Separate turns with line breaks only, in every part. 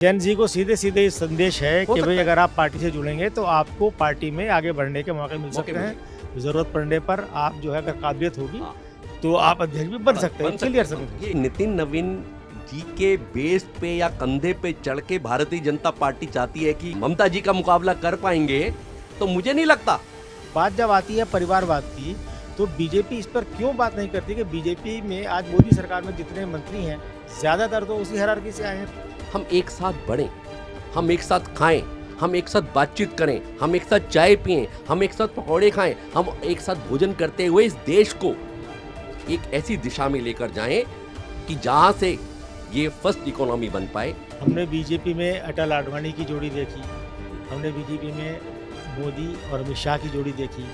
जैन जी को सीधे सीधे ये संदेश है
हो
कि
सकता
भाई
है।
अगर आप पार्टी से जुड़ेंगे तो आपको पार्टी में आगे बढ़ने के मौके मिल सकते हैं। ज़रूरत पड़ने पर आप जो है अगर काबिलियत होगी
हाँ।
तो आप अध्यक्ष भी बन सकते हैं। क्लियर समझ
ये नितिन नवीन जी के बेस पे या कंधे पे चढ़ के भारतीय जनता पार्टी चाहती है कि ममता जी का मुकाबला कर पाएंगे, तो मुझे नहीं लगता।
बात जब आती है परिवारवाद की तो बीजेपी इस पर क्यों बात नहीं करती कि बीजेपी में आज मोदी सरकार में जितने मंत्री हैं ज़्यादातर तो उसी हायरार्की से आए हैं।
हम एक साथ बढ़ें, हम एक साथ खाएं, हम एक साथ बातचीत करें, हम एक साथ चाय पिएं, हम एक साथ पकौड़े खाएं, हम एक साथ भोजन करते हुए इस देश को एक ऐसी दिशा में लेकर जाएं कि जहां से ये फर्स्ट इकोनॉमी बन पाए।
हमने बीजेपी में अटल आडवाणी की जोड़ी देखी, हमने बीजेपी में मोदी और अमित शाह की जोड़ी देखी,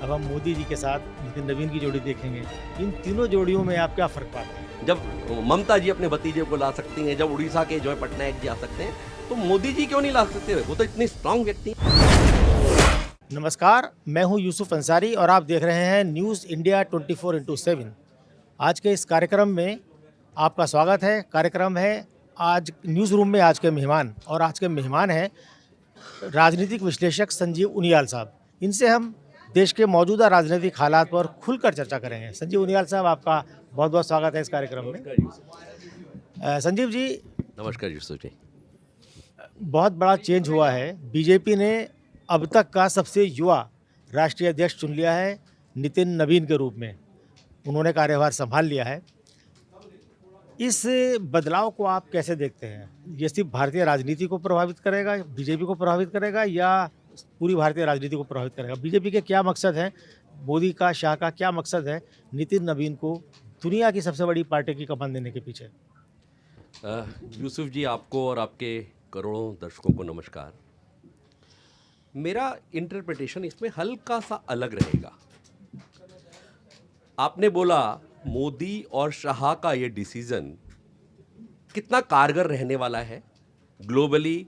अब हम मोदी जी के साथ नितिन नवीन की जोड़ी देखेंगे। इन तीनों जोड़ियों में आप क्या फ़र्क पाते हैं?
जब ममता जी अपने भतीजे को ला सकती हैं, जब उड़ीसा के जो है पटनायक जी आ सकते हैं, तो मोदी जी क्यों नहीं ला सकते? वो तो इतनी स्ट्रांग व्यक्ति हैं।
नमस्कार, मैं हूं यूसुफ अंसारी और आप देख रहे हैं न्यूज़ इंडिया 24x7। आज के इस कार्यक्रम में आपका स्वागत है। कार्यक्रम है आज न्यूज़ रूम में आज के मेहमान, और आज के मेहमान हैं राजनीतिक विश्लेषक संजीव उनियाल साहब। इनसे हम देश के मौजूदा राजनीतिक हालात पर खुलकर चर्चा करेंगे। संजीव उनियाल साहब, आपका बहुत बहुत स्वागत है इस कार्यक्रम में। संजीव जी,
नमस्कार यूसुफ जी।
बहुत बड़ा चेंज हुआ है। बीजेपी ने अब तक का सबसे युवा राष्ट्रीय अध्यक्ष चुन लिया है नितिन नवीन के रूप में। उन्होंने कार्यभार संभाल लिया है। इस बदलाव को आप कैसे देखते हैं? ये सिर्फ भारतीय राजनीति को प्रभावित करेगा, बीजेपी को प्रभावित करेगा, या पूरी भारतीय राजनीति को प्रभावित करेगा? बीजेपी के क्या मकसद हैं? मोदी का, शाह का क्या मकसद है नितिन नवीन को दुनिया की सबसे बड़ी पार्टी की कमान देने के पीछे?
यूसुफ जी, आपको और आपके करोड़ों दर्शकों को नमस्कार। मेरा इंटरप्रिटेशन इसमें हल्का सा अलग रहेगा। आपने बोला मोदी और शाह का ये डिसीजन कितना कारगर रहने वाला है ग्लोबली,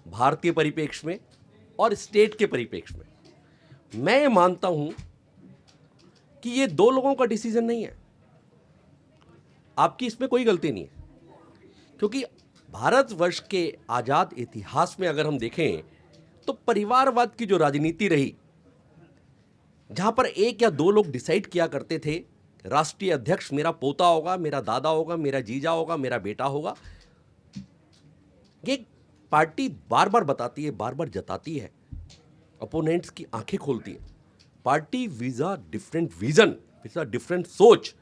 भारतीय परिप्रेक्ष्य में और स्टेट के परिप्रेक्ष्य में। मैं ये मानता हूं कि ये दो लोगों का डिसीजन नहीं है। आपकी इसमें कोई गलती नहीं है, क्योंकि भारतवर्ष के आज़ाद इतिहास में अगर हम देखें तो परिवारवाद की जो राजनीति रही, जहां पर एक या दो लोग डिसाइड किया करते थे राष्ट्रीय अध्यक्ष मेरा पोता होगा, मेरा दादा होगा, मेरा जीजा होगा, मेरा बेटा होगा, ये पार्टी बार बार बताती है, बार बार जताती है, अपोनेंट्स की आंखें खोलती है। पार्टी विजा डिफरेंट विजन, विजा डिफरेंट सोच,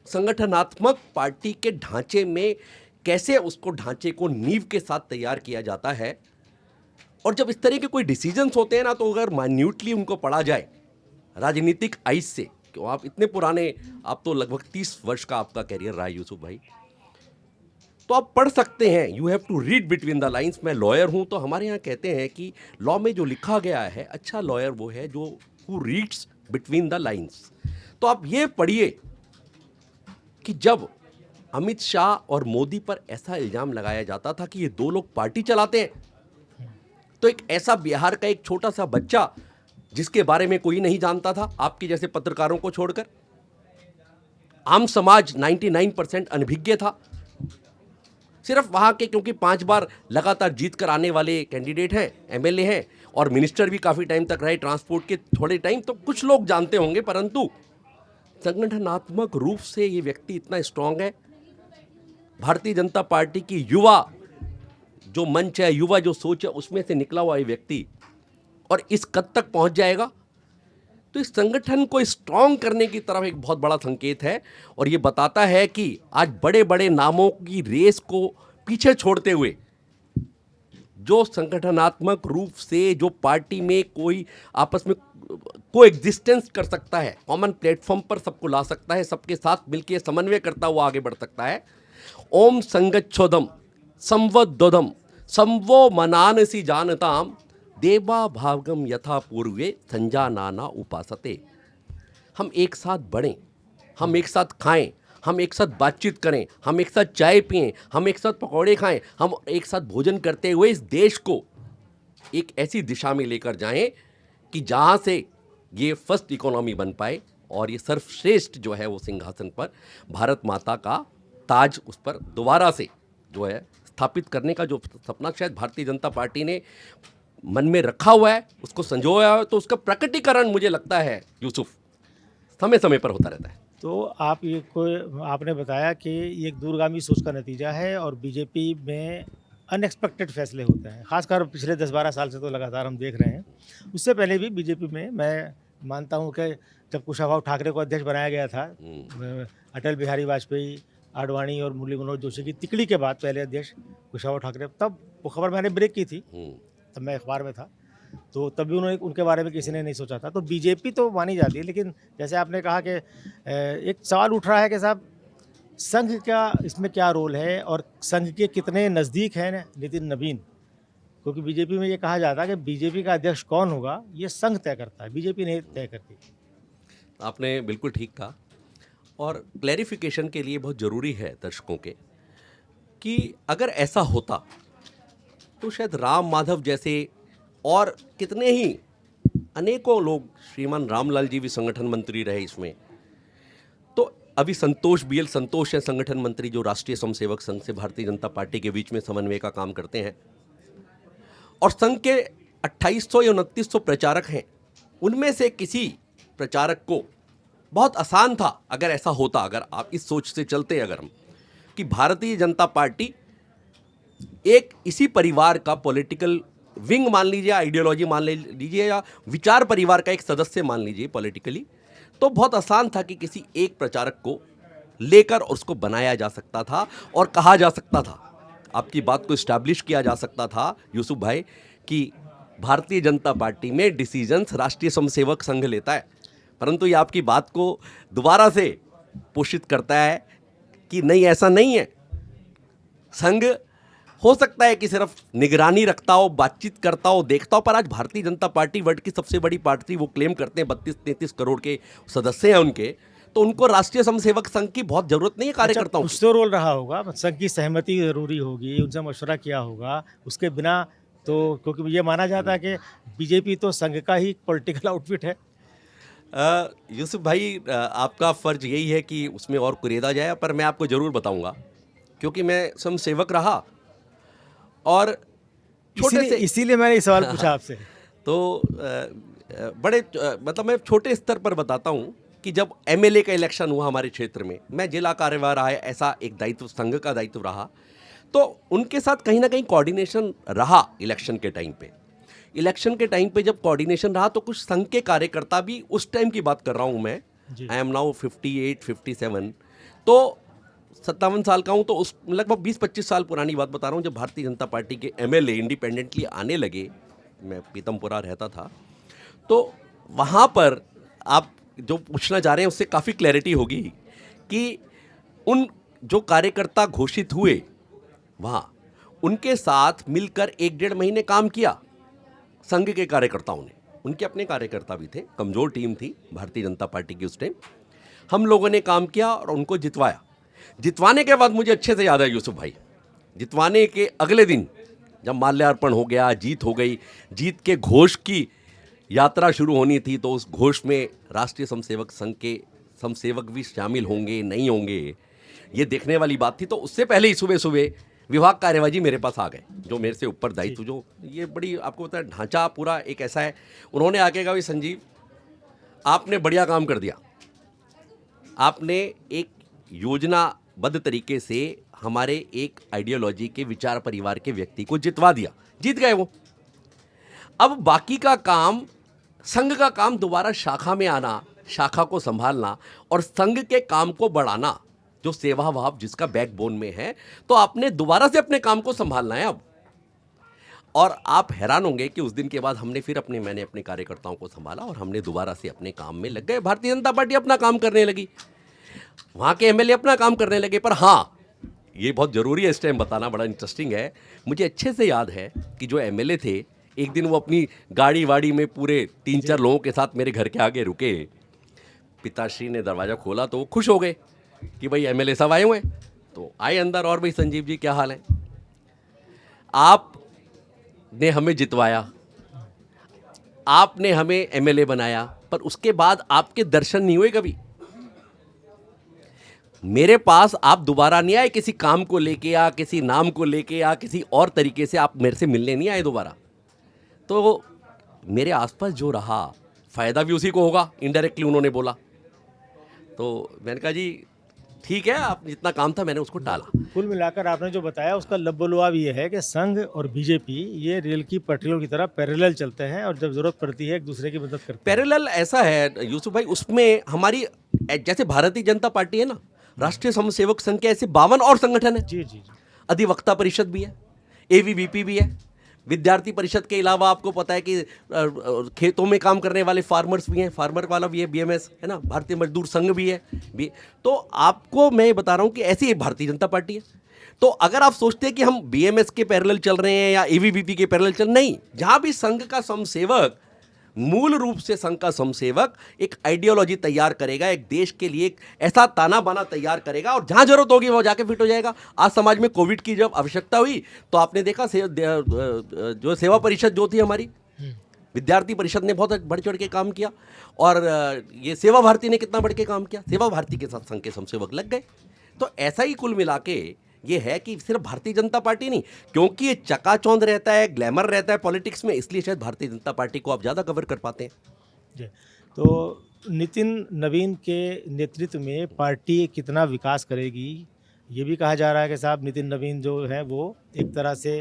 संगठनात्मक पार्टी के ढांचे में कैसे उसको ढांचे को नींव के साथ तैयार किया जाता है। और जब इस तरह के कोई डिसीजंस होते हैं ना, तो अगर माइन्यूटली उनको पढ़ा जाए राजनीतिक आइज से, क्यों आप इतने पुराने, आप तो लगभग 30 वर्ष का आपका कैरियर रहा है यूसुफ भाई, तो आप पढ़ सकते हैं। You have to read between the lines. मैं लॉयर हूं, तो हमारे यहाँ कहते हैं कि लॉ में जो लिखा गया है, अच्छा लॉयर वो है जो who reads between the lines. तो आप ये पढ़िए कि जब अमित शाह और मोदी पर ऐसा इल्जाम लगाया जाता था कि ये दो लोग पार्टी चलाते हैं, तो एक ऐसा बिहार का एक छोटा सा बच्चा जिसके बारे में कोई नहीं जानता था, आपके जैसे पत्रकारों को छोड़कर, आम समाज 99% अनभिज्ञ था। सिर्फ वहां के, क्योंकि 5 बार लगातार जीत कर आने वाले कैंडिडेट हैं, एमएलए हैं, और मिनिस्टर भी काफी टाइम तक रहे ट्रांसपोर्ट के, थोड़े टाइम तो कुछ लोग जानते होंगे, परंतु संगठनात्मक रूप से ये व्यक्ति इतना स्ट्रांग है। भारतीय जनता पार्टी की युवा जो मंच है, युवा जो सोच है, उसमें से निकला हुआ ये व्यक्ति और इस कद तक पहुंच जाएगा, तो इस संगठन को स्ट्रांग करने की तरफ एक बहुत बड़ा संकेत है। और ये बताता है कि आज बड़े बड़े नामों की रेस को पीछे छोड़ते हुए जो संगठनात्मक रूप से जो पार्टी में कोई आपस में को एग्जिस्टेंस कर सकता है, कॉमन प्लेटफॉर्म पर सबको ला सकता है, सबके साथ मिलकर समन्वय करता हुआ आगे बढ़ सकता है। ओम संगच्छोदम संवदोदम संवो मनानसी जानताम देवा भावगम यथा पूर्वे संजानाना उपासते। हम एक साथ बढ़ें, हम एक साथ खाएं, हम एक साथ बातचीत करें, हम एक साथ चाय पिएं, हम एक साथ पकौड़े खाएं, हम एक साथ भोजन करते हुए इस देश को एक ऐसी दिशा में लेकर जाएं कि जहां से ये फर्स्ट इकोनॉमी बन पाए और ये सर्वश्रेष्ठ जो है वो सिंहासन पर भारत माता का ताज उस पर दोबारा से जो है स्थापित करने का जो सपना शायद भारतीय जनता पार्टी ने मन में रखा हुआ है, उसको संजोया है, तो उसका प्रकटीकरण मुझे लगता है यूसुफ समय समय पर होता रहता है।
तो आप ये कोई आपने बताया कि ये एक दूरगामी सोच का नतीजा है और बीजेपी में अनएक्सपेक्टेड फैसले होते हैं, खासकर पिछले 10-12 साल से तो लगातार हम देख रहे हैं। उससे पहले भी बीजेपी में मैं मानता हूँ कि जब कुशाभाऊ ठाकरे को अध्यक्ष बनाया गया था, अटल बिहारी वाजपेयी, आडवाणी और मुरली मनोहर जोशी की तिकड़ी के बाद पहले अध्यक्ष कुशाभाऊ ठाकरे, तब वो खबर मैंने ब्रेक की थी, तब मैं अखबार में था, तो तभी उन्होंने उनके बारे में किसी ने नहीं सोचा था। तो बीजेपी तो मानी जाती है, लेकिन जैसे आपने कहा कि एक सवाल उठ रहा है कि साहब संघ का इसमें क्या रोल है और संघ के कितने नज़दीक हैं नितिन नवीन, क्योंकि बीजेपी में ये कहा जाता है कि बीजेपी का अध्यक्ष कौन होगा ये संघ तय करता है, बीजेपी नहीं तय करती।
आपने बिल्कुल ठीक कहा, और क्लैरिफिकेशन के लिए बहुत ज़रूरी है दर्शकों के कि अगर ऐसा होता तो शायद राम माधव जैसे और कितने ही अनेकों लोग, श्रीमान रामलाल जी भी संगठन मंत्री रहे इसमें, तो अभी संतोष BL संतोष है संगठन मंत्री, जो राष्ट्रीय स्वयंसेवक संघ से भारतीय जनता पार्टी के बीच में समन्वय का काम करते हैं, और संघ के 2800 या 2900 प्रचारक हैं, उनमें से किसी प्रचारक को बहुत आसान था अगर ऐसा होता, अगर आप इस सोच से चलते अगर हम, कि भारतीय जनता पार्टी एक इसी परिवार का पॉलिटिकल विंग मान लीजिए, आइडियोलॉजी मान लीजिए, या विचार परिवार का एक सदस्य मान लीजिए पॉलिटिकली, तो बहुत आसान था कि किसी एक प्रचारक को लेकर उसको बनाया जा सकता था और कहा जा सकता था, आपकी बात को इस्टेब्लिश किया जा सकता था यूसुफ भाई, कि भारतीय जनता पार्टी में डिसीजंस राष्ट्रीय स्वयंसेवक संघ लेता है। परंतु ये आपकी बात को दोबारा से पोषित करता है कि नहीं, ऐसा नहीं है। संघ हो सकता है कि सिर्फ निगरानी रखता हो, बातचीत करता हो, देखता हो, पर आज भारतीय जनता पार्टी वर्ल्ड की सबसे बड़ी पार्टी, वो क्लेम करते हैं 32-33 करोड़ के सदस्य हैं उनके, तो उनको राष्ट्रीय स्वयंसेवक संघ की बहुत जरूरत नहीं है कार्यकर्ताओं
कुछ तो रोल रहा होगा, संघ की सहमति जरूरी होगी, उनसे मशवरा किया होगा, उसके बिना तो, क्योंकि ये माना जाता है कि बीजेपी तो संघ का ही पॉलिटिकल आउटफिट है।
यूसुफ भाई, आपका फर्ज यही है कि उसमें और कुरेदा जाए, पर मैं आपको जरूर बताऊंगा, क्योंकि मैं स्वयंसेवक रहा और छोटे से,
इसीलिए मैंने ये सवाल पूछा आपसे।
तो बड़े मतलब मैं छोटे स्तर पर बताता हूँ कि जब MLA का इलेक्शन हुआ हमारे क्षेत्र में, मैं जिला कार्यवाह रहा है, ऐसा एक दायित्व संघ का दायित्व रहा, तो उनके साथ कहीं ना कहीं कोऑर्डिनेशन रहा इलेक्शन के टाइम पे। इलेक्शन के टाइम पे जब कोऑर्डिनेशन रहा तो कुछ संघ के कार्यकर्ता भी, उस टाइम की बात कर रहा हूँ मैं, आई एम नाउ 58-57, तो 57 साल का हूँ, तो उस लगभग 20-25 साल पुरानी बात बता रहा हूँ, जब भारतीय जनता पार्टी के MLA इंडिपेंडेंटली आने लगे, मैं पीतमपुरा रहता था, तो वहाँ पर आप जो पूछना चाह रहे हैं उससे काफ़ी क्लैरिटी होगी कि उन जो कार्यकर्ता घोषित हुए वहाँ, उनके साथ मिलकर 1-1.5 महीने काम किया संघ के कार्यकर्ताओं ने। उनके अपने कार्यकर्ता भी थे, कमज़ोर टीम थी भारतीय जनता पार्टी की उस टाइम। हम लोगों ने काम किया और उनको जितवाया। जितवाने के बाद मुझे अच्छे से याद है यूसुफ भाई, जितवाने के अगले दिन जब माल्यार्पण हो गया, जीत हो गई, जीत के घोष की यात्रा शुरू होनी थी, तो उस घोष में राष्ट्रीय स्वयंसेवक संघ के स्वयंसेवक भी शामिल होंगे नहीं होंगे, ये देखने वाली बात थी। तो उससे पहले ही सुबह सुबह विभाग कार्यवाही मेरे पास आ गए, जो मेरे से ऊपर दायित्व, जो ये बड़ी आपको पता है ढांचा पूरा एक ऐसा है, उन्होंने आके कहा, संजीव आपने बढ़िया काम कर दिया, आपने एक योजनाबद्ध तरीके से हमारे एक आइडियोलॉजी के विचार परिवार के व्यक्ति को जितवा दिया, जीत गए वो। अब बाकी का काम, संघ का काम दोबारा शाखा में आना, शाखा को संभालना और संघ के काम को बढ़ाना, जो सेवा भाव जिसका बैकबोन में है, तो आपने दोबारा से अपने काम को संभालना है अब। और आप हैरान होंगे कि उस दिन के बाद मैंने अपने कार्यकर्ताओं को संभाला और हमने दोबारा से अपने काम में लग गए। भारतीय जनता पार्टी अपना काम करने लगी, वहाँ के MLA अपना काम करने लगे। पर हाँ, ये बहुत ज़रूरी है इस टाइम बताना, बड़ा इंटरेस्टिंग है। मुझे अच्छे से याद है कि जो MLA थे, एक दिन वो अपनी गाड़ी वाड़ी में पूरे 3-4 लोगों के साथ मेरे घर के आगे रुके। पिताश्री ने दरवाज़ा खोला तो वो खुश हो गए कि भाई MLA सब आए हुए हैं। तो आए अंदर, और भाई संजीव जी क्या हाल है, आपने हमें जितवाया, आपने हमें MLA बनाया, पर उसके बाद आपके दर्शन नहीं हुए कभी। मेरे पास आप दोबारा नहीं आए किसी काम को लेके या किसी नाम को लेके या किसी और तरीके से आप मेरे से मिलने नहीं आए दोबारा। तो मेरे आसपास जो रहा फ़ायदा भी उसी को होगा, इनडायरेक्टली उन्होंने बोला। तो मैंने कहा जी ठीक है, आप जितना काम था मैंने उसको टाला।
कुल मिलाकर आपने जो बताया उसका लबोलुआब ये है कि संघ और बीजेपी ये रेल की पटरियों की तरह पैरेलल चलते हैं और जब जरूरत पड़ती है एक दूसरे की मदद करते हैं।
पैरेलल ऐसा है यूसुफ भाई, उसमें हमारी जैसे भारतीय जनता पार्टी है ना, राष्ट्रीय स्वयंसेवक संघ के ऐसे 52 और संगठन है।
जी जी जी।
अधिवक्ता परिषद भी है, एवीवीपी भी है, विद्यार्थी परिषद के अलावा आपको पता है कि खेतों में काम करने वाले फार्मर्स भी हैं, फार्मर वाला भी है, बीएमएस है ना, भारतीय मजदूर संघ भी है भी। तो आपको मैं बता रहा हूं कि ऐसी एक भारतीय जनता पार्टी है। तो अगर आप सोचते हैं कि हम बीएमएस के पैरेलल चल रहे हैं या एवीवीपी के पैरेलल चल, नहीं, जहां भी संघ का समसेवक, मूल रूप से संघ का समसेवक एक आइडियोलॉजी तैयार करेगा, एक देश के लिए एक ऐसा ताना बाना तैयार करेगा और जहां जरूरत होगी वो जाके फिट हो जाएगा। आज समाज में कोविड की जब आवश्यकता हुई तो आपने देखा जो सेवा परिषद जो थी हमारी, विद्यार्थी परिषद ने बहुत बढ़ चढ़ के काम किया और ये सेवा भारती ने कितना बढ़ के काम किया, सेवा भारती के साथ संघ के समसेवक लग गए। तो ऐसा ही कुल मिला के ये है कि सिर्फ भारतीय जनता पार्टी नहीं, क्योंकि ये चकाचौंध रहता है, ग्लैमर रहता है पॉलिटिक्स में, इसलिए शायद भारतीय जनता पार्टी को आप ज़्यादा कवर कर पाते हैं।
जी। तो नितिन नवीन के नेतृत्व में पार्टी कितना विकास करेगी, ये भी कहा जा रहा है कि साहब नितिन नवीन जो है वो एक तरह से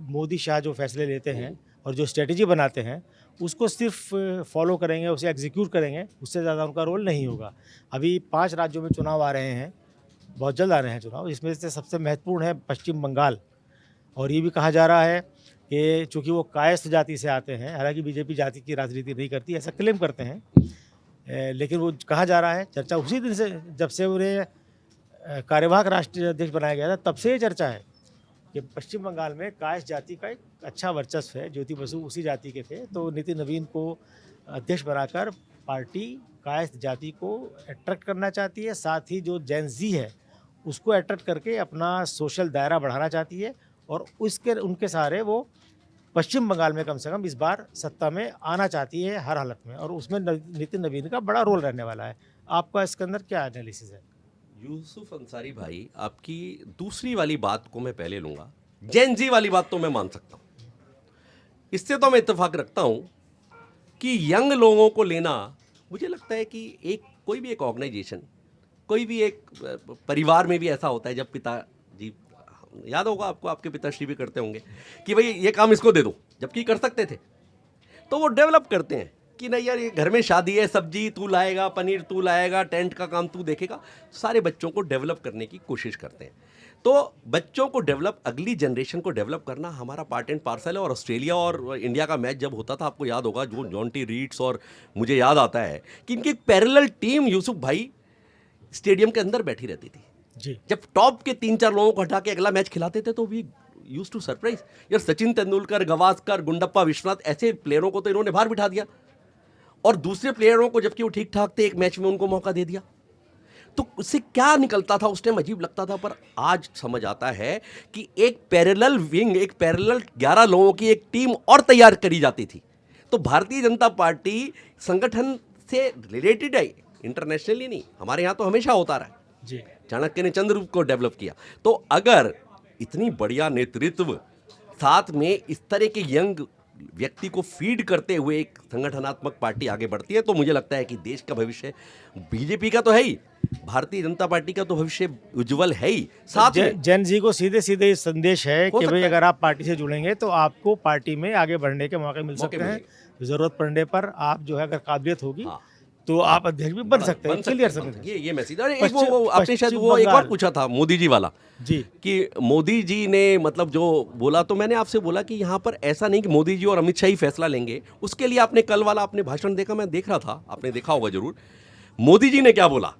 मोदी शाह जो फैसले लेते हैं और जो स्ट्रेटजी बनाते हैं उसको सिर्फ फॉलो करेंगे, उसे एग्जीक्यूट करेंगे, उससे ज़्यादा उनका रोल नहीं होगा। अभी 5 राज्यों में चुनाव आ रहे हैं, बहुत जल्द आ रहे हैं चुनाव, इसमें से सबसे महत्वपूर्ण है पश्चिम बंगाल। और ये भी कहा जा रहा है कि चूँकि वो कायस्थ जाति से आते हैं, हालांकि बीजेपी जाति की राजनीति नहीं करती, ऐसा क्लेम करते हैं, लेकिन वो कहा जा रहा है, चर्चा उसी दिन से जब से उन्हें कार्यवाहक राष्ट्रीय अध्यक्ष बनाया गया था तब से ये चर्चा है कि पश्चिम बंगाल में कायस्थ जाति का एक अच्छा वर्चस्व है। ज्योति बसु उसी जाति के थे, तो नितिन नवीन को अध्यक्ष बनाकर पार्टी कायस्थ जाति को अट्रैक्ट करना चाहती है, साथ ही जो जेन ज़ी है उसको अट्रैक्ट करके अपना सोशल दायरा बढ़ाना चाहती है और उनके सहारे वो पश्चिम बंगाल में कम से कम इस बार सत्ता में आना चाहती है हर हालत में, और उसमें नितिन नवीन का बड़ा रोल रहने वाला है। आपका इसके अंदर क्या एनालिसिस है?
यूसुफ अंसारी भाई, आपकी दूसरी वाली बात को मैं पहले लूँगा, जेन जी वाली बात तो मैं मान सकता हूँ, इससे तो मैं इत्तेफाक रखता हूँ कि यंग लोगों को लेना, मुझे लगता है कि कोई भी एक ऑर्गेनाइजेशन, कोई भी एक परिवार में भी ऐसा होता है, जब पिताजी, याद होगा आपको, आपके पिताश्री भी करते होंगे कि भाई ये काम इसको दे दो, जबकि कर सकते थे, तो वो डेवलप करते हैं कि नहीं यार ये घर में शादी है, सब्जी तू लाएगा, पनीर तू लाएगा, टेंट का काम तू देखेगा, सारे बच्चों को डेवलप करने की कोशिश करते हैं। तो बच्चों को डेवलप, अगली जनरेशन को डेवलप करना हमारा पार्ट एंड पार्सल है। और ऑस्ट्रेलिया और इंडिया का मैच जब होता था, आपको याद होगा, जो जॉन्टी रीड्स, और मुझे याद आता है कि इनकी एक पैरेलल टीम यूसुफ भाई स्टेडियम के अंदर बैठी रहती थी
जी।
जब टॉप के 3-4 लोगों को हटा के अगला मैच खिलाते थे तो वी यूज्ड टू सरप्राइज। यार सचिन तेंदुलकर, गवास्कर, गुंडप्पा विश्वनाथ, ऐसे प्लेयरों को तो इन्होंने बाहर बिठा दिया, और दूसरे प्लेयरों को जबकि वो ठीक ठाक थे, एक मैच में उनको मौका दे दिया। तो उससे क्या निकलता था, उस टाइम अजीब लगता था, पर आज समझ आता है कि एक पैरेलल विंग, एक पैरेलल 11 लोगों की एक टीम और तैयार करी जाती थी। तो भारतीय जनता पार्टी संगठन से रिलेटेड है, इंटरनेशनली नहीं, हमारे यहाँ तो हमेशा होता रहा
जी।
चाणक्य ने चंद्रगुप्त को डेवलप किया। तो अगर इतनी बढ़िया नेतृत्व, साथ में इस तरह के यंग व्यक्ति को फीड करते हुए एक संगठनात्मक पार्टी आगे बढ़ती है, तो मुझे लगता है कि देश का भविष्य, बीजेपी का तो है ही, भारतीय जनता पार्टी का तो भविष्य उज्जवल है ही। साथ में
जैन जी को सीधे सीधे संदेश है
हो
कि
सकता
भाई
है।
अगर आप पार्टी से जुड़ेंगे तो आपको पार्टी में आगे बढ़ने के मौके मिल सकते हैं, जरूरत पड़ने पर आप जो है अगर काबिलियत होगी
हाँ।
तो आप अध्यक्ष भी बन सकते हैं। क्लियर
बन
समझ
सकते हैं। ये मैसेज। अरे एक वो आपने
पश्चिम
शायद वो एक और
बंगाल।
पूछा था मोदी जी वाला,
जी
कि मोदी जी ने मतलब जो बोला, तो मैंने आपसे बोला कि यहाँ पर ऐसा नहीं कि मोदी जी और अमित शाह ही फैसला लेंगे। उसके लिए आपने कल वाला आपने भाषण देखा, मैं देख रहा था, आपने देखा होगा जरूर। मोदी जी ने क्या बोला,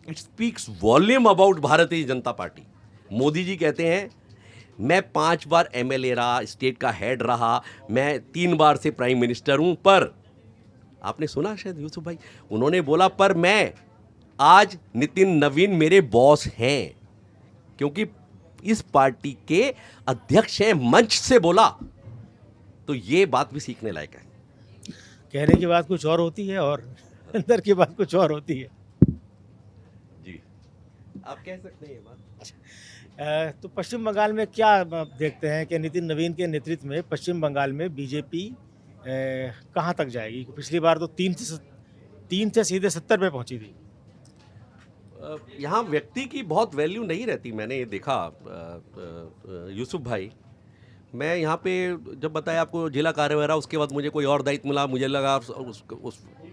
it speaks volume about Bharatiya Janata party. Modi ji कहते हैं, मैं 5 बार एमएलए रहा, स्टेट का हेड रहा, मैं 3 बार से प्राइम मिनिस्टर हूं, पर आपने सुना शायद यूसुफ भाई, उन्होंने बोला पर मैं आज नितिन नवीन मेरे बॉस हैं, क्योंकि इस पार्टी के अध्यक्ष हैं, मंच से बोला। तो ये बात भी सीखने लायक है।
कहने की बात कुछ और होती है और अंदर की बात कुछ और होती है।
जी आप कह सकते हैं ये बात।
तो पश्चिम बंगाल में क्या आप देखते हैं कि नितिन नवीन के नेतृत्व में पश्चिम बंगाल में बीजेपी कहाँ तक जाएगी? पिछली बार तो 3 से सीधे 70 पे पहुंची थी।
यहाँ व्यक्ति की बहुत वैल्यू नहीं रहती, मैंने ये देखा यूसुफ भाई। मैं यहाँ पे जब बताया आपको जिला कार्यवाह, उसके बाद मुझे कोई और दायित्व मिला, मुझे लगा उस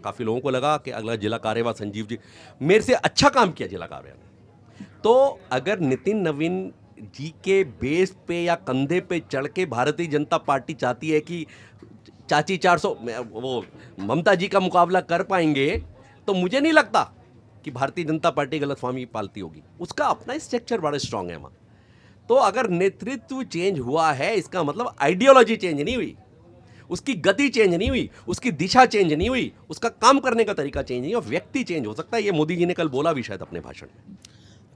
काफ़ी लोगों को लगा कि अगला जिला कार्यवाह संजीव जी मेरे से अच्छा काम किया जिला कार्यवाह ने। तो अगर नितिन नवीन जी के बेस पे या कंधे पे चढ़ के भारतीय जनता पार्टी चाहती है कि चाची 400 वो ममता जी का मुकाबला कर पाएंगे, तो मुझे नहीं लगता कि भारतीय जनता पार्टी गलतफहमी पालती होगी। उसका अपना स्ट्रक्चर बड़ा स्ट्रांग है वहाँ। तो अगर नेतृत्व चेंज हुआ है, इसका मतलब आइडियोलॉजी चेंज नहीं हुई, उसकी गति चेंज नहीं हुई, उसकी दिशा चेंज नहीं हुई, उसका काम करने का तरीका चेंज नहीं हुआ, व्यक्ति चेंज हो सकता है। ये मोदी जी ने कल बोला भी शायद अपने भाषण में।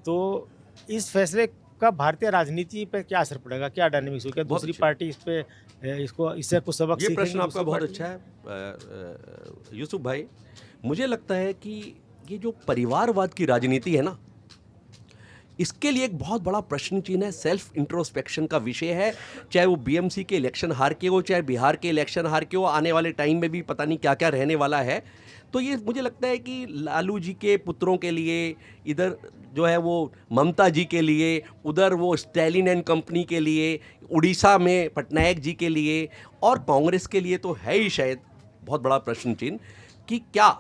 तो इस फैसले का भारतीय राजनीति पे क्या असर पड़ेगा? क्या डायनेमिक्स होगा? क्या
बहुत
दूसरी
अच्छे।
पार्टी इस पे इसको इससे कुछ सबक
ये
सीखेंगी?
प्रश्न आपका
दूसरी
बहुत
पार्टी?
अच्छा है यूसुफ भाई। मुझे लगता है कि ये जो परिवारवाद की राजनीति है ना, इसके लिए एक बहुत बड़ा प्रश्न चिन्ह है, सेल्फ इंट्रोस्पेक्शन का विषय है। चाहे वो बीएमसी के इलेक्शन हार के हो, चाहे बिहार के इलेक्शन हार के हो, आने वाले टाइम में भी पता नहीं क्या क्या रहने वाला है। तो ये मुझे लगता है कि लालू जी के पुत्रों के लिए, इधर जो है वो ममता जी के लिए, उधर वो स्टैलिन एंड कंपनी के लिए, उड़ीसा में पटनायक जी के लिए, और कांग्रेस के लिए तो है ही शायद बहुत बड़ा प्रश्न चिन्ह कि क्या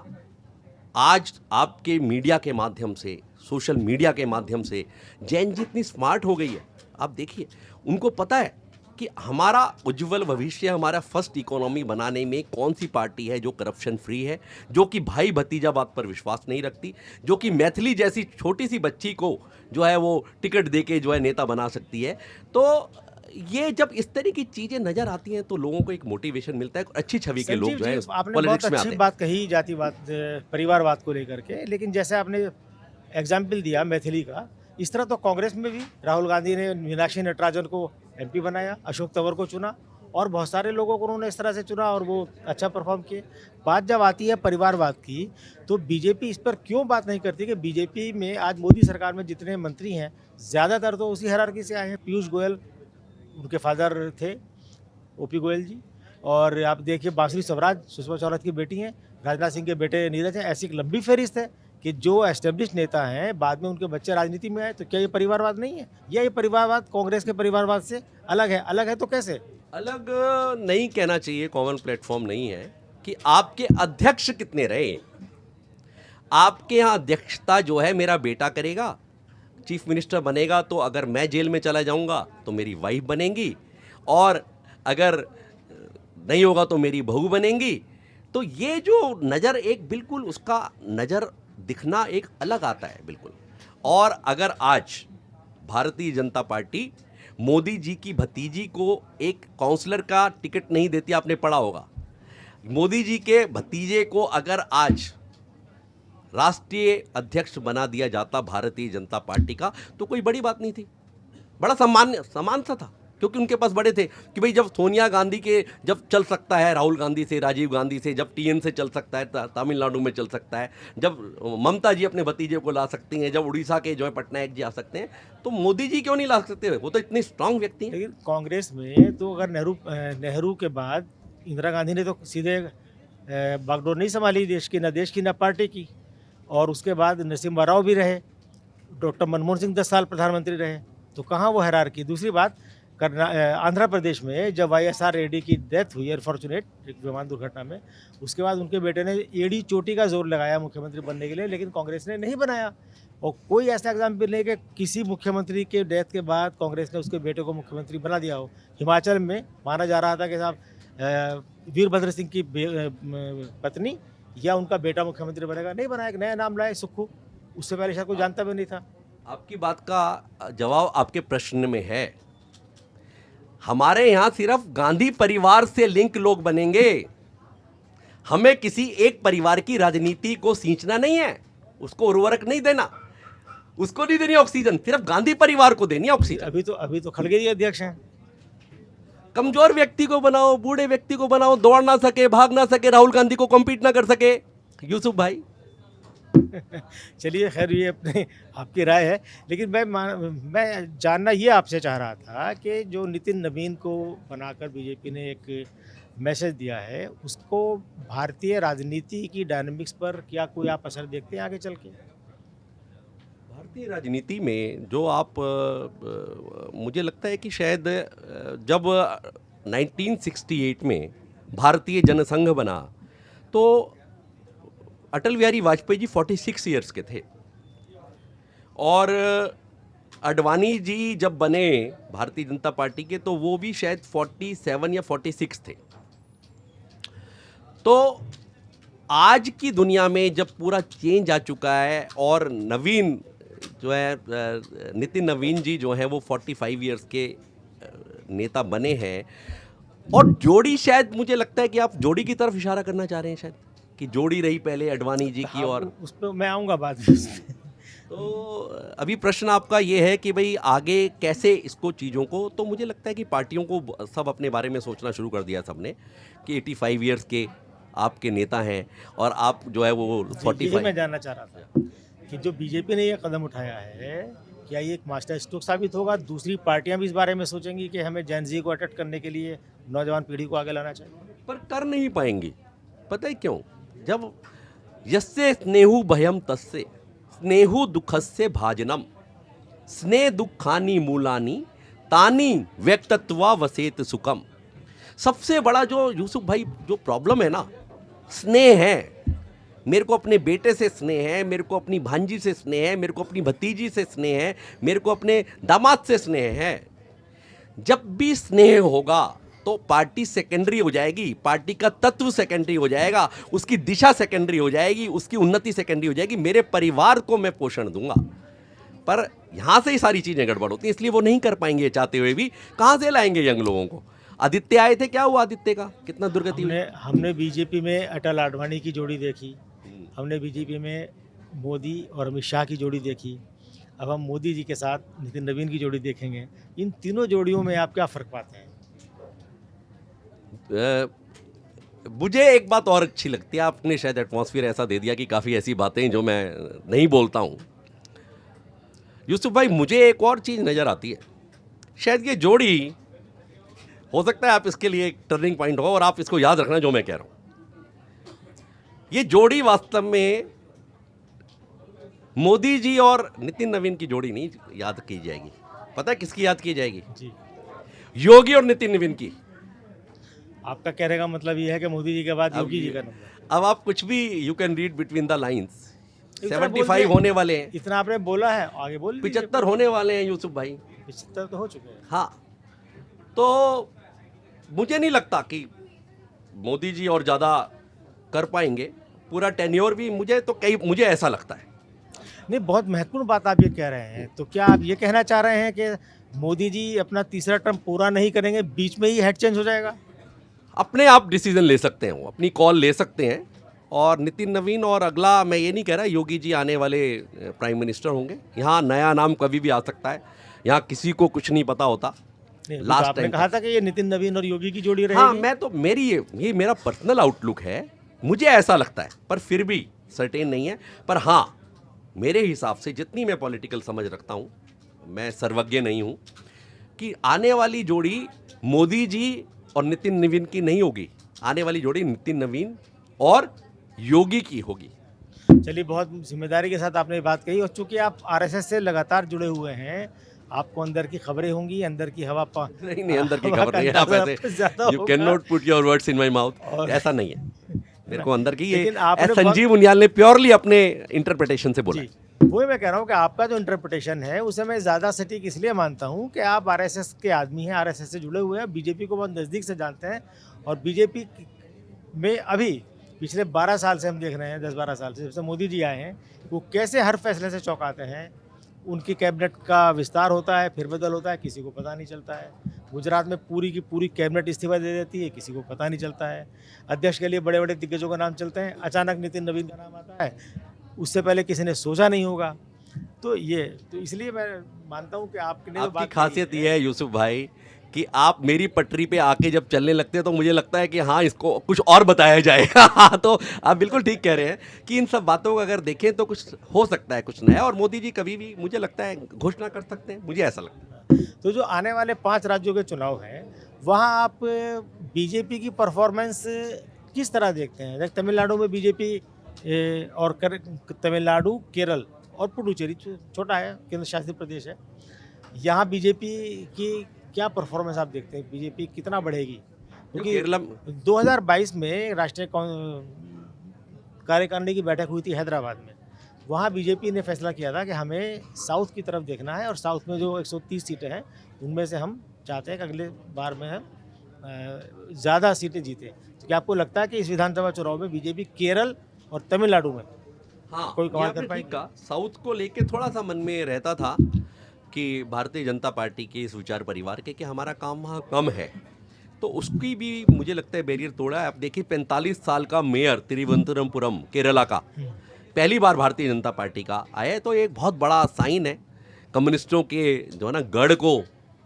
आज आपके मीडिया के माध्यम से, सोशल मीडिया के माध्यम से जैन जी इतनी स्मार्ट हो गई है। आप देखिए, उनको पता है कि हमारा उज्जवल भविष्य, हमारा फर्स्ट इकोनॉमी बनाने में कौन सी पार्टी है जो करप्शन फ्री है, जो कि भाई भतीजावाद पर विश्वास नहीं रखती, जो कि मैथिली जैसी छोटी सी बच्ची को जो है वो टिकट देके जो है नेता बना सकती है। तो ये जब इस तरह की चीज़ें नज़र आती हैं तो लोगों को एक मोटिवेशन मिलता है, अच्छी छवि के लोग
संजीव
जो है
जी, आपने बहुत
पॉलिटिक्स में आते
अच्छी
हैं।
बात कही जातिवाद परिवारवाद को लेकर के, लेकिन जैसे आपने एग्जाम्पल दिया मैथिली का, इस तरह तो कांग्रेस में भी राहुल गांधी ने मीनाक्षी नटराजन को एमपी बनाया, अशोक तंवर को चुना, और बहुत सारे लोगों को उन्होंने इस तरह से चुना और वो अच्छा परफॉर्म किए। बात जब आती है परिवारवाद की, तो बीजेपी इस पर क्यों बात नहीं करती कि बीजेपी में आज मोदी सरकार में जितने मंत्री हैं, ज़्यादातर तो उसी हायरार्की से आए हैं। पीयूष गोयल उनके फादर थे, ओपी गोयल जी, और आप देखिए बांसुरी स्वराज सुषमा स्वराज की बेटी हैं, राजनाथ सिंह के बेटे नीरज हैं। ऐसी एक लंबी फहरिस्त है कि जो एस्टेब्लिश नेता हैं, बाद में उनके बच्चे राजनीति में आए। तो क्या ये परिवारवाद नहीं है? या ये परिवारवाद कांग्रेस के परिवारवाद से अलग है? अलग है तो कैसे?
अलग नहीं कहना चाहिए, कॉमन प्लेटफॉर्म नहीं है कि आपके अध्यक्ष कितने रहे। आपके यहाँ अध्यक्षता जो है मेरा बेटा करेगा, चीफ मिनिस्टर बनेगा, तो अगर मैं जेल में चला जाऊंगा तो मेरी वाइफ बनेगी, और अगर नहीं होगा तो मेरी बहू बनेगी। तो ये जो नज़र, एक बिल्कुल उसका नज़र दिखना एक अलग आता है बिल्कुल। और अगर आज भारतीय जनता पार्टी मोदी जी की भतीजी को एक काउंसलर का टिकट नहीं देती, आपने पढ़ा होगा, मोदी जी के भतीजे को अगर आज राष्ट्रीय अध्यक्ष बना दिया जाता भारतीय जनता पार्टी का, तो कोई बड़ी बात नहीं थी, बड़ा सम्मान सा था, क्योंकि उनके पास बड़े थे कि भाई जब सोनिया गांधी के जब चल सकता है, राहुल गांधी से, राजीव गांधी से, जब टीएन से चल सकता है, तमिलनाडु में चल सकता है, जब ममता जी अपने भतीजे को ला सकती हैं, जब उड़ीसा के जो है पटनायक जी आ सकते हैं, तो मोदी जी क्यों नहीं ला सकते? वो तो इतने स्ट्रांग व्यक्ति हैं।
लेकिन कांग्रेस में तो अगर नेहरू के बाद इंदिरा गांधी ने तो सीधे बागडोर नहीं संभाली देश की, ना देश की ना पार्टी की, और उसके बाद नरसिम्हा राव भी रहे, डॉक्टर मनमोहन सिंह 10 साल प्रधानमंत्री रहे, तो कहाँ वो हायरार्की? दूसरी बात, आंध्र प्रदेश में जब वाईएसआर रेड्डी की डेथ हुई अनफॉर्चुनेट एक विमान दुर्घटना में, उसके बाद उनके बेटे ने एड़ी चोटी का जोर लगाया मुख्यमंत्री बनने के लिए, लेकिन कांग्रेस ने नहीं बनाया। और कोई ऐसा एग्जाम्पल नहीं कि किसी मुख्यमंत्री के डेथ के बाद कांग्रेस ने उसके बेटे को मुख्यमंत्री बना दिया हो। हिमाचल में माना जा रहा था कि साहब वीरभद्र सिंह की पत्नी या उनका बेटा मुख्यमंत्री बनेगा, नहीं बनाया। एक नया नाम लाए, सुक्खू, उससे पहले शायद कोई जानता भी नहीं था।
आपकी बात का जवाब आपके प्रश्न में है। हमारे यहाँ सिर्फ गांधी परिवार से लिंक लोग बनेंगे, हमें किसी एक परिवार की राजनीति को सींचना नहीं है, उसको उर्वरक नहीं देना, उसको नहीं देनी ऑक्सीजन, सिर्फ गांधी परिवार को देनी ऑक्सीजन।
अभी तो खड़गे जी अध्यक्ष हैं।
कमजोर व्यक्ति को बनाओ, बूढ़े व्यक्ति को बनाओ, दौड़ ना सके, भाग ना सके, राहुल गांधी को कॉम्पीट ना कर सके। यूसुफ भाई,
चलिए खैर ये अपने आपकी राय है, लेकिन मैं जानना ये आपसे चाह रहा था कि जो नितिन नवीन को बनाकर बीजेपी ने एक मैसेज दिया है, उसको भारतीय राजनीति की डायनामिक्स पर क्या कोई आप असर देखते हैं आगे चल के?
भारतीय राजनीति में जो आप मुझे लगता है कि शायद जब 1968 में भारतीय जनसंघ बना तो अटल बिहारी वाजपेयी जी 46 ईयर्स के थे और अडवाणी जी जब बने भारतीय जनता पार्टी के तो वो भी शायद 47 या 46 थे। तो आज की दुनिया में जब पूरा चेंज आ चुका है और नवीन जो है नितिन नवीन जी जो हैं वो 45 ईयर्स के नेता बने हैं और जोड़ी शायद मुझे लगता है कि आप जोड़ी की तरफ इशारा करना चाह रहे हैं शायद कि जोड़ी रही पहले अडवाणी जी की और
उस पर मैं आऊँगा बाद में।
तो अभी प्रश्न आपका ये है कि भाई आगे कैसे इसको चीज़ों को तो मुझे लगता है कि पार्टियों को सब अपने बारे में सोचना शुरू कर दिया सबने कि 85 ईयर्स के आपके नेता हैं और आप जो है वो
यही
45
मैं जानना चाह रहा था कि जो बीजेपी ने ये कदम उठाया है, क्या ये एक मास्टर स्ट्रोक साबित होगा? दूसरी पार्टियां भी इस बारे में सोचेंगी कि हमें जेन ज़ी को अटेक करने के लिए नौजवान पीढ़ी को आगे लाना चाहिए?
पर कर नहीं पाएंगी। पता है क्यों? जब यस्से स्नेहु भयम तस्से स्नेहु दुखस्य भाजनम स्नेह दुखानी मूलानी तानी व्यक्तत्वा वसेत सुखम। सबसे बड़ा जो यूसुफ भाई जो प्रॉब्लम है ना, स्नेह है। मेरे को अपने बेटे से स्नेह है, मेरे को अपनी भांजी से स्नेह है, मेरे को अपनी भतीजी से स्नेह है, मेरे को अपने दामाद से स्नेह है। जब भी स्नेह होगा तो पार्टी सेकेंडरी हो जाएगी, पार्टी का तत्व सेकेंडरी हो जाएगा, उसकी दिशा सेकेंडरी हो जाएगी, उसकी उन्नति सेकेंडरी हो जाएगी। मेरे परिवार को मैं पोषण दूंगा, पर यहाँ से ही सारी चीज़ें गड़बड़ होती हैं, इसलिए वो नहीं कर पाएंगे चाहते हुए भी। कहाँ से लाएंगे यंग लोगों को? आदित्य आए थे, क्या हुआ आदित्य का? कितना दुर्गति हुई?
हमने बीजेपी में अटल आडवाणी की जोड़ी देखी, हमने बीजेपी में मोदी और अमित शाह की जोड़ी देखी, अब हम मोदी जी के साथ नितिन नवीन की जोड़ी देखेंगे। इन तीनों जोड़ियों में आप क्या फ़र्क पाते हैं?
मुझे एक बात और अच्छी लगती है, आपने शायद एटमॉस्फेयर ऐसा दे दिया कि काफ़ी ऐसी बातें जो मैं नहीं बोलता हूँ। यूसुफ भाई, मुझे एक और चीज़ नज़र आती है, शायद ये जोड़ी हो सकता है आप इसके लिए एक टर्निंग पॉइंट हो और आप इसको याद रखना जो मैं कह रहा हूँ। ये जोड़ी वास्तव में मोदी जी और नितिन नवीन की जोड़ी नहीं याद की जाएगी। पता है किसकी याद की जाएगी?
जी,
योगी और नितिन नवीन की।
आपका कहने का मतलब ये है कि मोदी जी के बाद योगी जी का नंबर?
अब आप कुछ भी you can read between the lines.
इतना बोल
75
दिया।
होने वाले हैं,
इतना आपने बोला है, आगे बोल लीजिए।
75 होने वाले हैं यूसुफ भाई।
75 तो हो चुके हैं।
हाँ, तो मुझे नहीं लगता कि मोदी जी और ज़्यादा कर पाएंगे पूरा टेन्योर भी। मुझे ऐसा लगता है।
नहीं, बहुत महत्वपूर्ण बात आप ये कह रहे हैं। तो क्या आप ये कहना चाह रहे हैं कि मोदी जी अपना तीसरा टर्म पूरा नहीं करेंगे, बीच में ही हेड चेंज हो जाएगा?
अपने आप डिसीजन ले सकते हैं, वो अपनी कॉल ले सकते हैं। और नितिन नवीन और अगला, मैं ये नहीं कह रहा योगी जी आने वाले प्राइम मिनिस्टर होंगे। यहाँ नया नाम कभी भी आ सकता है, यहाँ किसी को कुछ नहीं पता होता।
लास्ट आपने कहा था कि ये नितिन नवीन और योगी की जोड़ी रहेगी।
हाँ, मैं तो ये मेरा पर्सनल आउटलुक है, मुझे ऐसा लगता है, पर फिर भी सर्टेन नहीं है। पर हाँ, मेरे हिसाब से जितनी मैं पॉलिटिकल समझ रखता हूँ, मैं सर्वज्ञ नहीं हूँ, कि आने वाली जोड़ी मोदी जी और नितिन नवीन की नहीं होगी। आने वाली जोड़ी नितिन नवीन और योगी की होगी।
चलिए, बहुत जिम्मेदारी के साथ आपने ये बात कही। और चूंकि आप आरएसएस से लगातार जुड़े हुए हैं, आपको अंदर की खबरें होंगी, अंदर की हवा
नहीं, अंदर की खबर नहीं है। आप ऐसे you can not put your words in my mouth, ऐसा नहीं है। मेरे को अंदर की ये संजीव उनियाल ने प्योरली अपने इंटरप्रिटेशन से बोला।
वही मैं कह रहा हूँ कि आपका जो इंटरप्रिटेशन है उसे मैं ज़्यादा सटीक इसलिए मानता हूँ कि आप आरएसएस के आदमी हैं, आरएसएस से जुड़े हुए हैं, बीजेपी को बहुत नज़दीक से जानते हैं। और बीजेपी में अभी पिछले 12 साल से हम देख रहे हैं, 10-12 साल से, जब से मोदी जी आए हैं, वो कैसे हर फैसले से चौंकाते हैं। उनकी कैबिनेट का विस्तार होता है, फिर बदल होता है, किसी को पता नहीं चलता है। गुजरात में पूरी की पूरी कैबिनेट इस्तीफा दे देती है, किसी को पता नहीं चलता है। अध्यक्ष के लिए बड़े बड़े दिग्गजों का नाम चलते हैं, अचानक नितिन नवीन का नाम आता है, उससे पहले किसी ने सोचा नहीं होगा। तो इसलिए मैं मानता हूँ कि आपने
आपकी खासियत ये है यूसुफ भाई कि आप मेरी पटरी पे आके जब चलने लगते हैं तो मुझे लगता है कि हाँ इसको कुछ और बताया जाए। तो आप बिल्कुल ठीक कह रहे हैं कि इन सब बातों को अगर देखें तो कुछ हो सकता है, कुछ नया, और मोदी जी कभी भी मुझे लगता है घोषणा कर सकते हैं, मुझे ऐसा लगता है।
तो जो आने वाले 5 राज्यों के चुनाव हैं, वहाँ आप बीजेपी की परफॉर्मेंस किस तरह देखते हैं? जैसे तमिलनाडु में बीजेपी और तमिलनाडु, केरल और पुडुचेरी छोटा है, केंद्र शासित प्रदेश है। यहाँ बीजेपी की क्या परफॉर्मेंस आप देखते हैं? बीजेपी कितना बढ़ेगी? क्योंकि
केरला
2022 में राष्ट्रीय कार्यकारिणी की बैठक हुई थी हैदराबाद में। वहाँ बीजेपी ने फैसला किया था कि हमें साउथ की तरफ देखना है और साउथ में जो 130 सीटें हैं उनमें से हम चाहते हैं कि अगले बार में हम ज़्यादा सीटें जीतें। तो क्या आपको लगता है कि इस विधानसभा चुनाव में बीजेपी केरल और तमिलनाडु में
हाँ
कोई कमाल
ये आपने
कर पाएगी?
ठीक कहा। साउथ को लेके थोड़ा सा मन में रहता था कि भारतीय जनता पार्टी के इस विचार परिवार के कि हमारा काम वहाँ कम है, तो उसकी भी मुझे लगता है बैरियर तोड़ा है। आप देखिए 45 साल का मेयर तिरुवनंतपुरम केरला का पहली बार भारतीय जनता पार्टी का आया है, तो एक बहुत बड़ा साइन है कम्युनिस्टों के जो है ना गढ़ को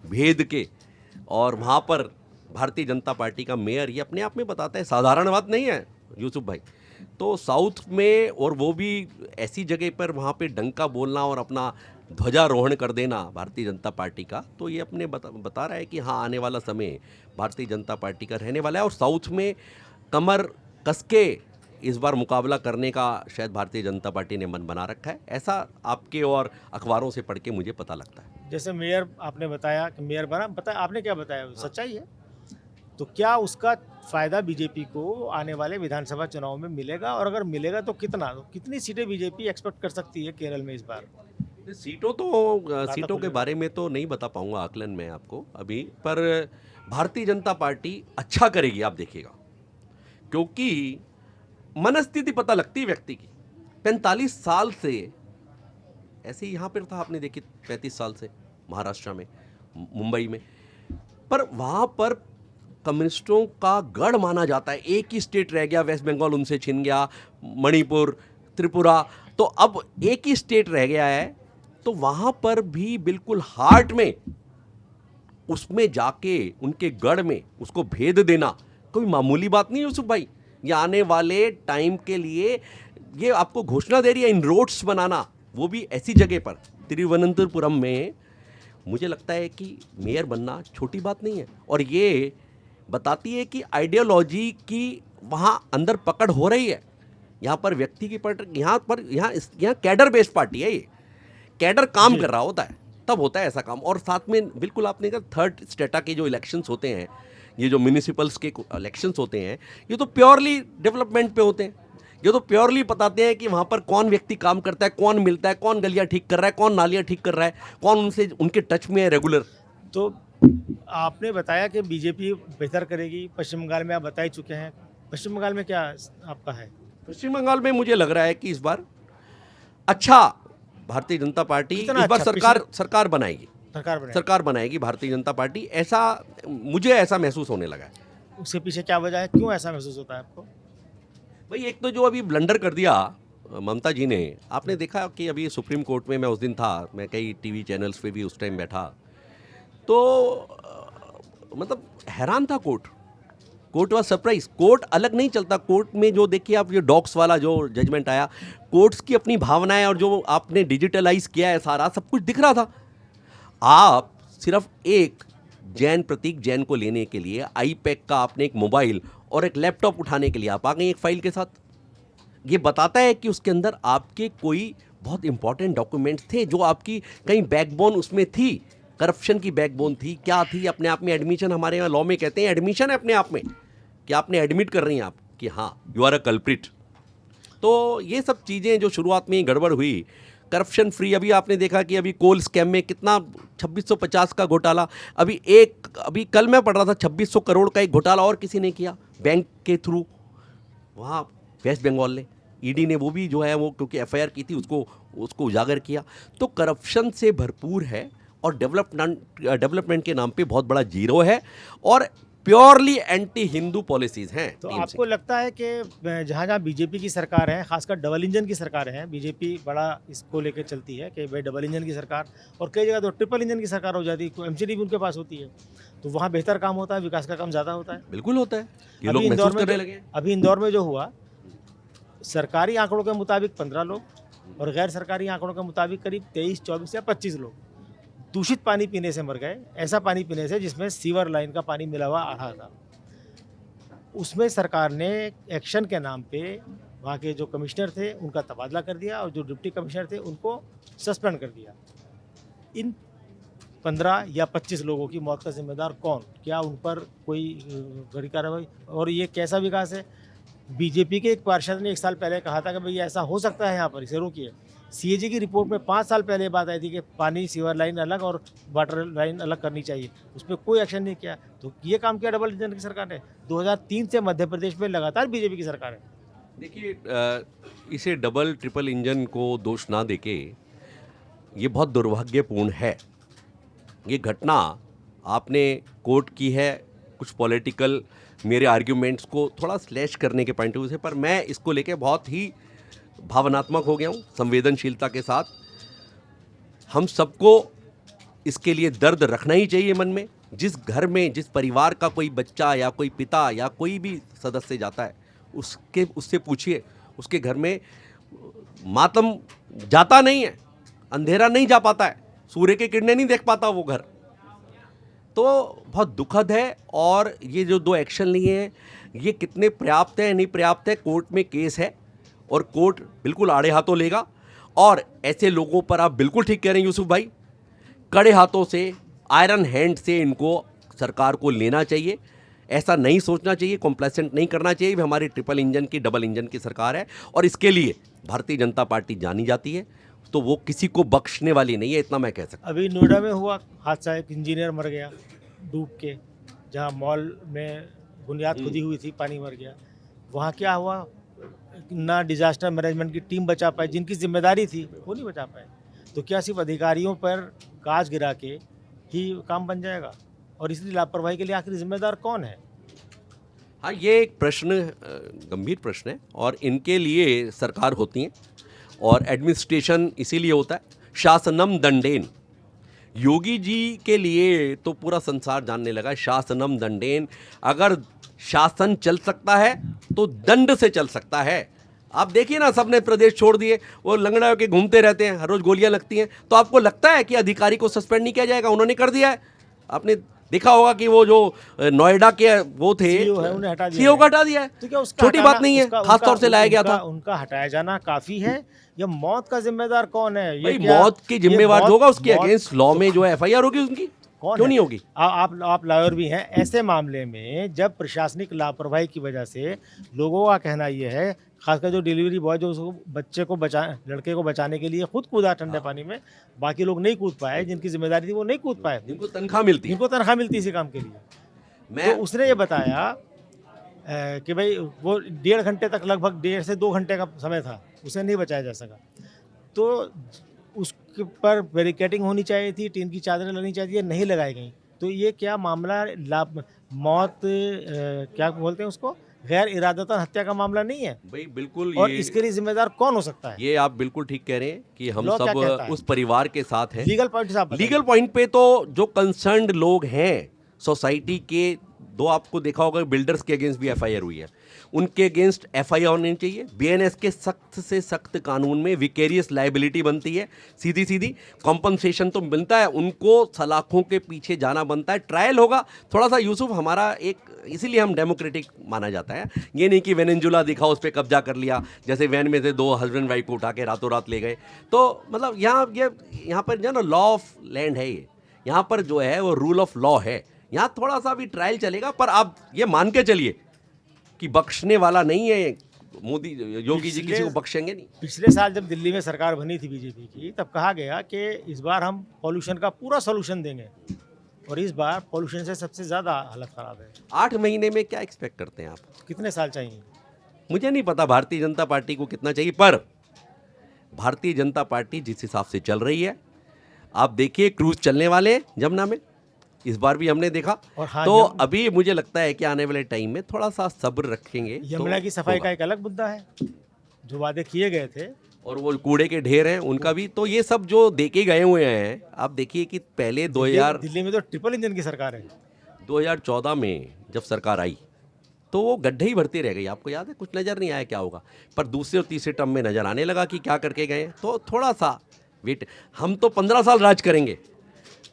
भेद के, और वहाँ पर भारतीय जनता पार्टी का मेयर, ये अपने आप में बताता है, साधारण बात नहीं है यूसुफ भाई। तो साउथ में, और वो भी ऐसी जगह पर वहाँ पे डंका बोलना और अपना ध्वजारोहण कर देना भारतीय जनता पार्टी का, तो ये अपने बता रहा है कि हाँ आने वाला समय भारतीय जनता पार्टी का रहने वाला है। और साउथ में कमर कस के इस बार मुकाबला करने का शायद भारतीय जनता पार्टी ने मन बना रखा है, ऐसा आपके और अखबारों से पढ़ के मुझे पता लगता है।
जैसे मेयर आपने बताया कि मेयर बना, आपने क्या बताया सच्चाई है। तो क्या उसका फ़ायदा बीजेपी को आने वाले विधानसभा चुनाव में मिलेगा, और अगर मिलेगा तो कितना, तो कितनी सीटें बीजेपी एक्सपेक्ट कर सकती है केरल में इस बार?
सीटों के बारे में तो नहीं बता पाऊंगा आकलन में आपको अभी, पर भारतीय जनता पार्टी अच्छा करेगी, आप देखिएगा, क्योंकि मनस्थिति पता लगती है व्यक्ति की। 45 साल से ऐसे ही यहाँ पर था, आपने देखी 35 साल से महाराष्ट्र में, मुंबई में, पर वहाँ पर कम्युनिस्टों का गढ़ माना जाता है। एक ही स्टेट रह गया, वेस्ट बंगाल उनसे छिन गया, मणिपुर, त्रिपुरा, तो अब एक ही स्टेट रह गया है, तो वहाँ पर भी बिल्कुल हार्ट में उसमें जाके उनके गढ़ में उसको भेद देना कोई मामूली बात नहीं यूसुफ भाई। ये आने वाले टाइम के लिए ये आपको घोषणा दे रही है, इन रोड्स बनाना, वो भी ऐसी जगह पर तिरुवनंतपुरम में। मुझे लगता है कि मेयर बनना छोटी बात नहीं है, और ये बताती है कि आइडियोलॉजी की वहाँ अंदर पकड़ हो रही है। यहाँ पर व्यक्ति की यहाँ कैडर बेस्ड पार्टी है, ये कैडर काम कर रहा होता है, तब होता है ऐसा काम। और साथ में बिल्कुल आपने कहा थर्ड स्टेटा के जो इलेक्शंस होते हैं, ये जो म्यूनिसिपल्स के इलेक्शंस होते हैं, ये तो प्योरली डेवलपमेंट पे होते हैं। ये तो प्योरली बताते हैं कि वहाँ पर कौन व्यक्ति काम करता है, कौन मिलता है, कौन गलियाँ ठीक कर रहा है, कौन नालियाँ ठीक कर रहा है, कौन उनसे उनके टच में है रेगुलर।
तो आपने बताया कि बीजेपी बेहतर करेगी, पश्चिम बंगाल में आप बता ही चुके हैं। पश्चिम बंगाल में क्या आपका है?
पश्चिम बंगाल में मुझे लग रहा है कि इस बार अच्छा भारतीय जनता पार्टी इस बार सरकार बनाएगी, सरकार बनाएगी भारतीय जनता पार्टी, ऐसा मुझे ऐसा महसूस होने लगा है।
उसके पीछे क्या वजह है, क्यों ऐसा महसूस होता है आपको?
भाई एक तो जो अभी ब्लंडर कर दिया ममता जी ने, आपने देखा कि अभी सुप्रीम कोर्ट में, मैं उस दिन था, मैं कई टीवी चैनल्स पे भी उस टाइम बैठा, तो मतलब हैरान था। Court was surprise. कोर्ट अलग नहीं चलता, कोर्ट में जो देखिए आप, ये डॉक्स वाला जो जजमेंट आया, कोर्ट्स की अपनी भावनाएं और जो आपने डिजिटलाइज किया है सारा, सब कुछ दिख रहा था। आप सिर्फ एक जैन प्रतीक जैन को लेने के लिए आईपैक का आपने एक मोबाइल और एक लैपटॉप उठाने के लिए आप आ गए एक फाइल के साथ। ये बताता है कि उसके अंदर आपके कोई बहुत इंपॉर्टेंट डॉक्यूमेंट्स थे, जो आपकी कहीं बैकबोन उसमें थी, करप्शन की बैकबोन थी, क्या थी, अपने आप में एडमिशन, हमारे यहाँ लॉ में कहते हैं एडमिशन है अपने आप में, कि आपने एडमिट कर रही हैं आप कि हाँ यू आर अ कल्प्रिट। तो ये सब चीज़ें जो शुरुआत में गड़बड़ हुई, करप्शन फ्री, अभी आपने देखा कि अभी कोल स्कैम में कितना 2650 का घोटाला, अभी कल मैं पढ़ रहा था 2600 करोड़ का एक घोटाला और किसी ने किया बैंक के थ्रू, वहाँ वेस्ट बंगाल ने, ईडी ने वो भी जो है वो क्योंकि एफआईआर की थी उसको उजागर किया। तो करप्शन से भरपूर है, और डेवलपमेंट के नाम पे बहुत बड़ा जीरो है, और प्योरली एंटी हिंदू पॉलिसीज हैं।
तो आपको लगता है कि जहाँ जहाँ बीजेपी की सरकार है, खासकर डबल इंजन की सरकार है, बीजेपी बड़ा इसको लेकर चलती है कि भाई डबल इंजन की सरकार, और कई जगह तो ट्रिपल इंजन की सरकार हो जाती है, एमसीडी भी उनके पास होती है, तो वहाँ बेहतर काम होता है, विकास का काम ज़्यादा होता है।
बिल्कुल होता है, ये
अभी
लोग
इंदौर
महसूस
में
करने
जो
लगे हैं।
अभी इंदौर में जो हुआ, सरकारी आंकड़ों के मुताबिक 15 लोग और गैर सरकारी आंकड़ों के मुताबिक करीब 23, 24 या 25 लोग दूषित पानी पीने से मर गए। ऐसा पानी पीने से जिसमें सीवर लाइन का पानी मिला हुआ आ रहा था। उसमें सरकार ने एक्शन के नाम पे वहाँ के जो कमिश्नर थे उनका तबादला कर दिया और जो डिप्टी कमिश्नर थे उनको सस्पेंड कर दिया। इन 15 या 25 लोगों की मौत का जिम्मेदार कौन? क्या उन पर कोई कड़ी कार्रवाई? और ये कैसा विकास है? बीजेपी के एक पार्षद ने 1 साल पहले कहा था कि भाई ऐसा हो सकता है यहाँ पर, इसे रोकिए। सीएजी की रिपोर्ट में 5 साल पहले बात आई थी कि पानी सीवर लाइन अलग और वाटर लाइन अलग करनी चाहिए। उस पर कोई एक्शन नहीं किया। तो ये काम किया डबल इंजन की सरकार ने। 2003 से मध्य प्रदेश में लगातार बीजेपी की सरकार है।
देखिए, इसे डबल ट्रिपल इंजन को दोष ना देके, ये बहुत दुर्भाग्यपूर्ण है। ये घटना आपने कोट की है कुछ पॉलिटिकल मेरे आर्ग्यूमेंट्स को थोड़ा स्लैश करने के पॉइंट ऑफ व्यू से, पर मैं इसको लेके बहुत ही भावनात्मक हो गया हूँ, संवेदनशीलता के साथ। हम सबको इसके लिए दर्द रखना ही चाहिए मन में। जिस घर में, जिस परिवार का कोई बच्चा या कोई पिता या कोई भी सदस्य जाता है, उससे पूछिए, उसके घर में मातम जाता नहीं है, अंधेरा नहीं जा पाता है, सूर्य की किरणें नहीं देख पाता वो घर। तो बहुत दुखद है। और ये जो 2 एक्शन लिए हैं, ये कितने पर्याप्त है नहीं पर्याप्त है, कोर्ट में केस है और कोर्ट बिल्कुल आड़े हाथों लेगा। और ऐसे लोगों पर आप बिल्कुल ठीक कह रहे हैं यूसुफ भाई, कड़े हाथों से, आयरन हैंड से इनको सरकार को लेना चाहिए। ऐसा नहीं सोचना चाहिए, कॉम्प्लेसेंट नहीं करना चाहिए। हमारी ट्रिपल इंजन की, डबल इंजन की सरकार है और इसके लिए भारतीय जनता पार्टी जानी जाती है, तो वो किसी को बख्शने वाली नहीं है, इतना मैं कह सकता हूं।
अभी नोएडा में हुआ हादसा, एक इंजीनियर मर गया डूब के, जहाँ मॉल में बुनियाद खुदी हुई थी, पानी मर गया। वहाँ क्या हुआ? ना डिजास्टर मैनेजमेंट की टीम बचा पाई, जिनकी जिम्मेदारी थी वो नहीं बचा पाए। तो क्या सिर्फ अधिकारियों पर काज गिरा के ही काम बन जाएगा? और इसलिए लापरवाही के लिए आखिर जिम्मेदार कौन है?
हाँ, ये एक प्रश्न, गंभीर प्रश्न है और इनके लिए सरकार होती है और एडमिनिस्ट्रेशन इसीलिए होता है, शासनम दंडेन। योगी जी के लिए तो पूरा संसार जानने लगा, शासनम दंडेन। अगर शासन चल सकता है तो दंड से चल सकता है। आप देखिए ना, सबने प्रदेश छोड़ दिए, वो लंगड़ा होकर घूमते रहते हैं, हर रोज गोलियां लगती हैं। तो आपको लगता है कि अधिकारी को सस्पेंड नहीं किया जाएगा? उन्होंने कर दिया है। आपने देखा होगा कि वो जो नोएडा के वो थे,
सीईओ है, उन्हें हटा दिया
सीईओ को
है।
हटा दिया है।
तो क्या उसका
छोटी
हटाना-
बात नहीं है,
उसका-
खास तौर से लाया गया
उनका-
था।
उनका हटाया जाना काफी है या मौत का जिम्मेदार कौन है? ये
भाई
क्या-
मौत के
ये
जिम्मेवार जो होगा उसके
मौत-
अगेंस्ट लॉ में जो है एफआईआर होगी उनकी,
कौन
क्यों
है?
नहीं होगी?
आप लॉयर भी हैं। ऐसे मामले में जब प्रशासनिक लापरवाही की वजह से लोगों का कहना यह है, खासकर जो डिलीवरी बॉय जो उसको बच्चे को लड़के को बचाने के लिए खुद कूदा ठंडे पानी में, बाकी लोग नहीं कूद पाए, जिनकी जिम्मेदारी थी वो नहीं कूद पाए,
जिनको तनख्वाह मिलती है।
जिनको तनख्वाह मिलती इसी काम के लिए।
मैं
तो उसने ये बताया कि भाई वो 1.5 घंटे तक, लगभग 1.5 से 2 घंटे का समय था, उसे नहीं बचाया जा सका। तो उसके पर बैरिकेडिंग होनी चाहिए थी, टीन की चादरें लगनी चाहिए, नहीं लगाई गई। तो ये क्या मामला मौत क्या बोलते हैं उसको, गैर इरादतन हत्या का मामला नहीं है?
भाई बिल्कुल,
और
ये
इसके लिए जिम्मेदार कौन हो सकता है?
ये आप बिल्कुल ठीक कह रहे हैं कि हम
लॉ क्या कहता
सब
है?
उस परिवार के साथ हैं।
लीगल पॉइंट से आप बताइए।
लीगल पॉइंट पे तो जो कंसर्न्ड लोग हैं सोसाइटी के, दो आपको देखा होगा बिल्डर्स के अगेंस्ट भी एफआईआर हुई है, उनके अगेंस्ट एफआईआर होनी चाहिए। बीएनएस के सख्त से सख्त कानून में विकेरियस लायबिलिटी बनती है, सीधी सीधी कॉम्पनसेशन तो मिलता है, उनको सलाखों के पीछे जाना बनता है। ट्रायल होगा थोड़ा सा यूसुफ, हमारा एक, इसीलिए हम डेमोक्रेटिक माना जाता है। ये नहीं कि वेनेजुला दिखा उस पर कब्जा कर लिया, जैसे वैन में से 2 हस्बैंड वाइफ को उठा के रातों रात ले गए। तो मतलब यहाँ पर जो ना लॉ ऑफ लैंड है, ये यहाँ पर जो है वो रूल ऑफ लॉ है। यहाँ थोड़ा सा भी ट्रायल चलेगा, पर आप ये मान के चलिए कि बख्शने वाला नहीं है मोदी, योगी जी किसी को बख्शेंगे नहीं।
पिछले साल जब दिल्ली में सरकार बनी थी बीजेपी की, तब कहा गया कि इस बार हम पॉल्यूशन का पूरा सॉल्यूशन देंगे, और इस बार पॉल्यूशन से सबसे ज़्यादा हालत ख़राब है।
8 महीने में क्या एक्सपेक्ट करते हैं आप?
कितने साल चाहिए?
मुझे नहीं पता भारतीय जनता पार्टी को कितना चाहिए, पर भारतीय जनता पार्टी जिस हिसाब से चल रही है, आप देखिए क्रूज चलने वाले हैं जमुना में, इस बार भी हमने देखा।
और हाँ,
तो अभी मुझे लगता है कि आने वाले टाइम में थोड़ा सा सब्र रखेंगे।
यमुना
तो
की सफाई
होगा।
का एक अलग मुद्दा है, जो वादे किए गए थे।
और वो कूड़े के ढेर हैं उनका भी, तो ये सब जो देके गए हुए हैं, आप देखिए कि पहले 2000
दिल्ली में तो ट्रिपल इंजन की सरकार है।
2014 में जब सरकार आई तो वो गड्ढे ही भरती रह गई, आपको याद है? कुछ नज़र नहीं आया क्या होगा, पर दूसरे और तीसरे टर्म में नज़र आने लगा कि क्या करके गए। तो थोड़ा सा वेट, हम तो 15 साल राज करेंगे,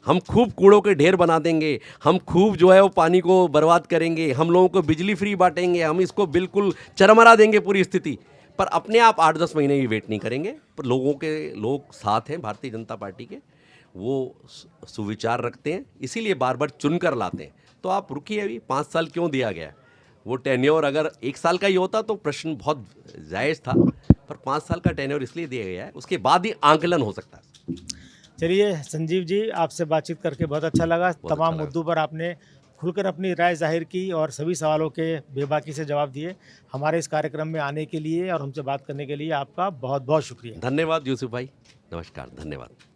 हम खूब कूड़ों के ढेर बना देंगे, हम खूब जो है वो पानी को बर्बाद करेंगे, हम लोगों को बिजली फ्री बांटेंगे, हम इसको बिल्कुल चरमरा देंगे पूरी स्थिति। पर अपने आप 8-10 महीने भी वेट नहीं करेंगे। पर लोग साथ हैं भारतीय जनता पार्टी के, वो सुविचार रखते हैं, इसीलिए बार बार चुन कर लाते हैं। तो आप रुकिए, अभी 5 साल क्यों दिया गया? वो टेन्योर अगर 1 साल का ही होता तो प्रश्न बहुत जायज़ था, पर 5 साल का टेन्योर इसलिए दिया गया है, उसके बाद ही आंकलन हो सकता है।
चलिए संजीव जी, आपसे बातचीत करके बहुत अच्छा लगा। तमाम
अच्छा लगा।
मुद्दों पर आपने खुलकर अपनी राय जाहिर की और सभी सवालों के बेबाकी से जवाब दिए। हमारे इस कार्यक्रम में आने के लिए और हमसे बात करने के लिए आपका बहुत बहुत शुक्रिया।
धन्यवाद यूसुफ भाई, नमस्कार, धन्यवाद।